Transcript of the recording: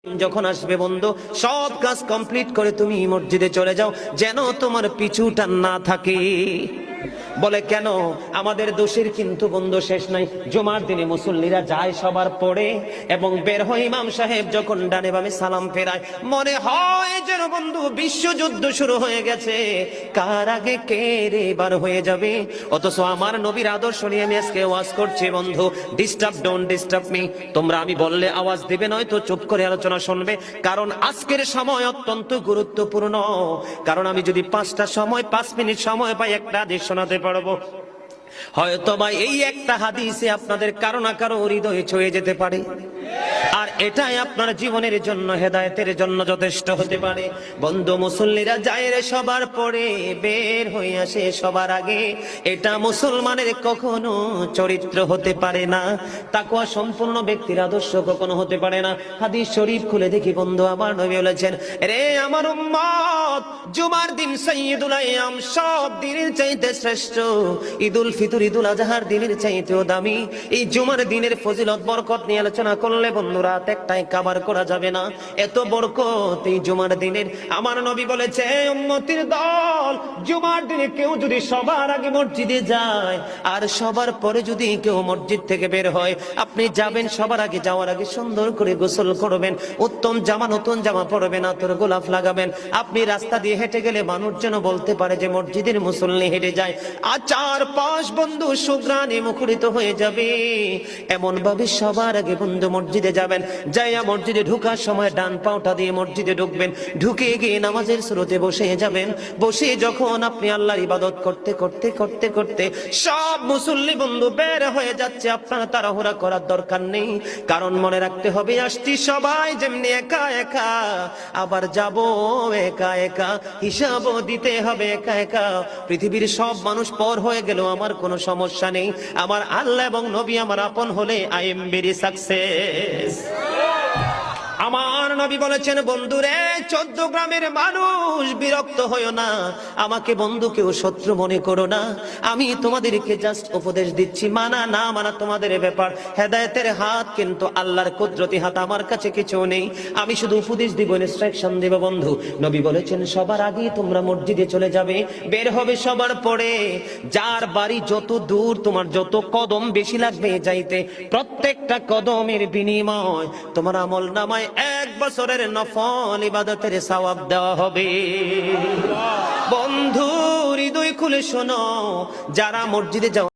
যখন আসবে বন্ধু, সব কাজ কমপ্লিট করে তুমি মসজিদে চলে যাও, যেন তোমার পিছুটা না থাকে। বলে কেন? আমাদের দোষের কিন্তু বন্ধু শেষ নাই। জুমার দিনে মুসল্লিরা যায় সবার পড়ে এবং বের হয়, ইমাম সাহেব যখন ডানে বামে সালাম ফেরায়, মনে হয় যেন বন্ধু বিশ্বযুদ্ধ শুরু হয়ে গেছে, কার আগে কে রে বার হয়ে যাবে। অথচ আমার নবীর আদর্শ নিয়ে আমি আজকে ওয়াজ করছি বন্ধু। Disturb, don't disturb me. তোমরা আমি বললে আওয়াজ দিবে, নয়তো চুপ করে আলোচনা শুনবে, কারণ আজকের সময় অত্যন্ত গুরুত্বপূর্ণ। কারণ আমি যদি 5 মিনিট সময় পাই, একটা হাদিস শোনাতে পারবো। হয়তো বা এই একটা হাদিসে আপনাদের কারো না কারো হৃদয়ে ছুঁয়ে যেতে পারে, আর এটাই আপনার জীবনের জন্য, হেদায়েতের জন্য যথেষ্ট হতে পারে। বন্ধু, মুসল্লিরা যায় রে সবার পরে, বের হয়ে আসে সবার আগে, এটা মুসলমানের কখনো চরিত্র হতে পারে না। তাকওয়া সম্পূর্ণ ব্যক্তির আদর্শ কখনো হতে পারে না। হাদিস শরীফ খুলে দেখি বন্ধু, আমার নবী বলেছেন, রে আমার উম্মত, জুমার দিন সাইয়্যিদুল আইয়াম, সব দিনের চাইতে শ্রেষ্ঠ। ঈদুল ফিতর, ঈদুল আজহার দিনের চাইতেও দামি। এই জুমার দিনের ফজিলত বরকত নিয়ে আলোচনা করলে বন্ধু রাত একটাই কভার করা যাবে না, এত বরকত এই জুমার দিনের। আমার নবী বলেছে, উম্মতির দল, জুমার দিনে কেউ যদি সবার আগে মসজিদে যায় আর সবার পরে যদি কেউ মসজিদ থেকে বের হয়, আপনি যাবেন, সবার আগে যাওয়ার আগে সুন্দর করে গোসল করবেন, উত্তম জামা, নতুন জামা পরবেন, আতর গোলাপ লাগাবেন। আপনি রাস্তা দিয়ে হেঁটে গেলে মানুষ যেন বলতে পারে যে মসজিদের মুসল্লি হেঁটে যায়। আর চারপাশ বন্ধু সুঘ্রাণে মুখরিত হয়ে যাবে। এমন ভাবে সবার আগে বন্ধু মসজিদে যাবেন, যাইয়া মসজিদে ঢোকার সময় ডান পাওটা দিয়ে মসজিদে ঢুকবেন, ঢুকে গিয়ে নামাজের শুরুতে বসে যাবেন। বসে যখন আপনি আল্লাহর ইবাদত করতে করতে করতে করতে সব মুসল্লি বন্ধু বের হয়ে যাচ্ছে, আপনার তাড়াহুড়া করার দরকার নেই। কারণ মনে রাখতে হবে, আসছি সবাই যেমনি একা একা, আবার যাব একা একা, হিসাবও দিতে হবে একা একা। পৃথিবীর সব মানুষ পর হয়ে গেল আমার কোনো সমস্যা নেই, আমার আল্লাহ এবং নবী আমার আপন হলে আই এম ভেরি সাকসেস। আমার নবী বলেছেন, বন্ধুরে, 14 গ্রামের মানুষ বিরক্ত হইও না, আমাকে বন্ধু কেউ শত্রু মনে করো না, আমি তোমাদেরকে জাস্ট উপদেশ দিচ্ছি, মানা না মানা তোমাদের ব্যাপার। হেদায়েতের হাত কিন্তু আল্লাহর কুদরতি হাত, আমার কাছে কিছু নেই, আমি শুধু উপদেশ দিব, ইনস্ট্রাকশন দেব। বন্ধু, নবী বলেছেন, সবার আগে তোমরা মসজিদে চলে যাবে, বের হবে সবার পরে, যার বাড়ি যত দূর, তোমার যত কদম বেশি লাগবে যাইতে, প্রত্যেকটা কদমের বিনিময় তোমার আমল নামায় 1 বছরের নফল ইবাদতের সওয়াব দেওয়া হবে। বন্ধু, হৃদয় খুলে শোনো, যারা মসজিদে যাও